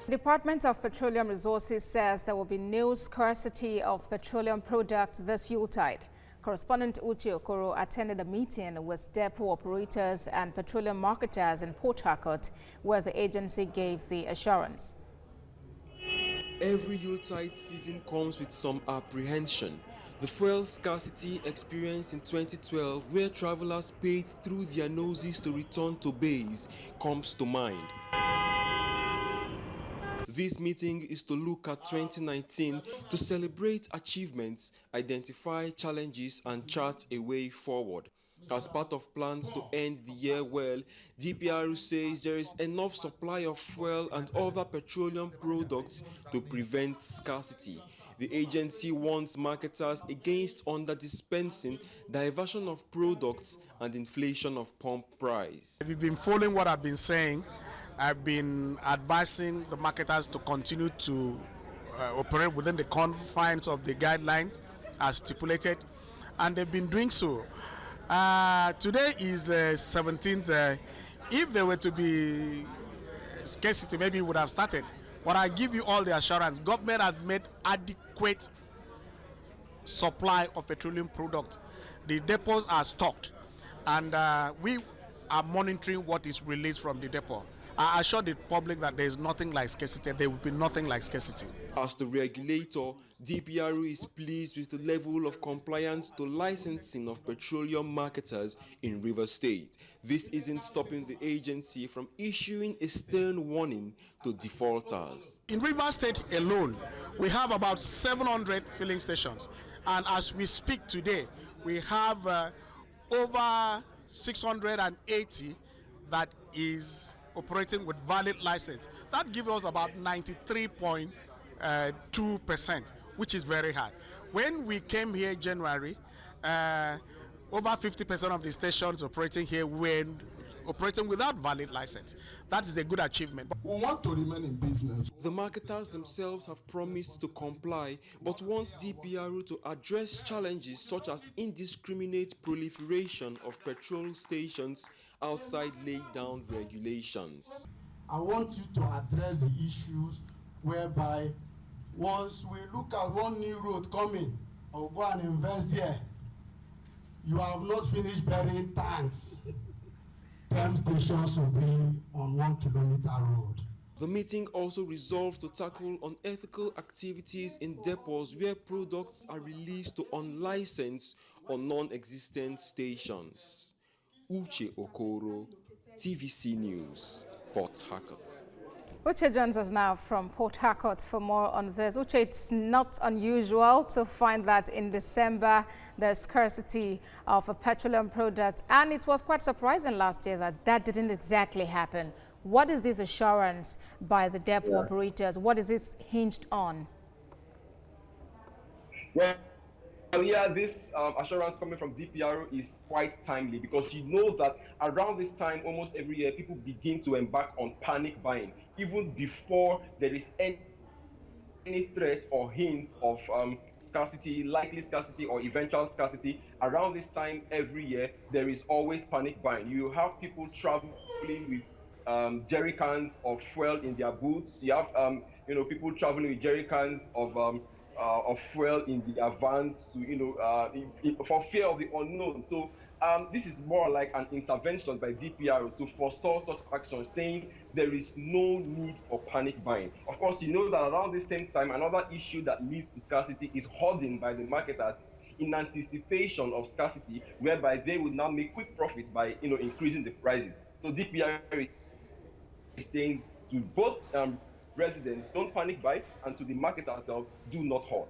The Department of Petroleum Resources says there will be no scarcity of petroleum products this Yuletide. Correspondent Uche Okoro attended a meeting with depot operators and petroleum marketers in Port Harcourt, where the agency gave the assurance. Every Yuletide season comes with some apprehension. The fuel scarcity experienced in 2012, where travelers paid through their noses to return to base, comes to mind. This meeting is to look at 2019 to celebrate achievements, identify challenges, and chart a way forward. As part of plans to end the year well, DPR says there is enough supply of fuel and other petroleum products to prevent scarcity. The agency warns marketers against under-dispensing, diversion of products, and inflation of pump price. If you've been following what I've been saying, I've been advising the marketers to continue to operate within the confines of the guidelines as stipulated, and they've been doing so. Today is 17th. If there were to be scarcity, maybe it would have started. But I give you all the assurance, government has made adequate supply of petroleum products. The depots are stocked, and we are monitoring what is released from the depot. I assure the public that there is nothing like scarcity. There will be nothing like scarcity. As the regulator, DPR is pleased with the level of compliance to licensing of petroleum marketers in Rivers State. This isn't stopping the agency from issuing a stern warning to defaulters. In Rivers State alone, we have about 700 filling stations. And as we speak today, we have over 680 that is operating with valid license. That gives us about 93.2%, which is very high. When we came here in January, over 50% of the stations operating here were operating without valid license. That is a good achievement. We want to remain in business. The marketers themselves have promised to comply, but want DPR to address challenges such as indiscriminate proliferation of petrol stations outside laid down regulations. I want you to address the issues whereby once we look at one new road coming, I'll go and invest here. You have not finished burying tanks. 10 stations will be on 1 kilometer road. The meeting also resolved to tackle unethical activities in depots where products are released to unlicensed or non-existent stations. Uche Okoro, TVC News, Port Harcourt. Uche joins us now from Port Harcourt for more on this. Uche, it's not unusual to find that in December there's scarcity of a petroleum product, and it was quite surprising last year that that didn't exactly happen. What is this assurance by the depot operators? What is this hinged on? Well, yeah, this assurance coming from DPR is quite timely, because you know that around this time, almost every year, people begin to embark on panic buying, even before there is any threat or hint of scarcity, likely scarcity or eventual scarcity. Around this time every year, there is always panic buying. You have people traveling with jerry cans of fuel in their boots. You have people traveling with jerry cans of fuel in the vans to for fear of the unknown. So this is more like an intervention by DPR to forestall such action, saying there is no need for panic buying. Of course, you know that around the same time, another issue that leads to scarcity is hoarding by the marketers in anticipation of scarcity, whereby they would now make quick profit by increasing the prices. So DPR is saying to both residents, don't panic buy, and to the market ourselves, do not hoard.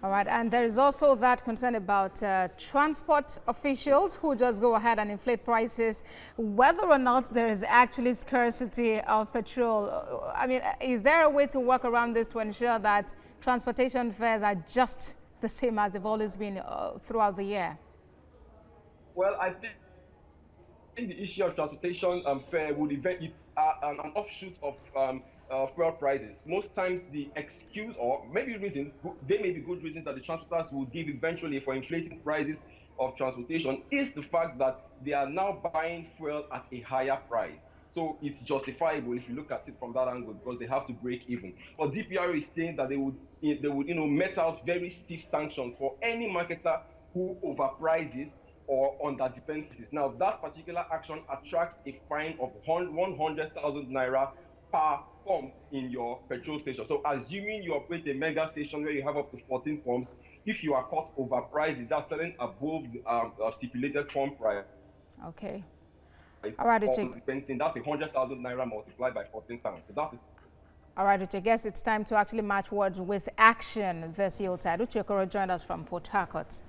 All right, and there is also that concern about transport officials who just go ahead and inflate prices, whether or not there is actually scarcity of petrol. I mean, is there a way to work around this to ensure that transportation fares are just the same as they've always been throughout the year? Well, I think the issue of transportation fare would it's an offshoot of fuel prices. Most times the excuse, or maybe reasons, they may be good reasons that the transporters will give eventually for inflating prices of transportation, is the fact that they are now buying fuel at a higher price. So it's justifiable if you look at it from that angle, because they have to break even. But DPR is saying that they would met out very stiff sanctions for any marketer who overprices or underdependencies. Now, that particular action attracts a fine of 100,000 naira per pump in your petrol station. So assuming you operate a mega station where you have up to 14 pumps, if you are caught overpriced, that's selling above the stipulated pump price. Okay. All right, that's 100,000 naira multiplied by 14 times. So that is. All right, Uche, I guess it's time to actually match words with action this Yuletide. Uche Okoro joined us from Port Harcourt.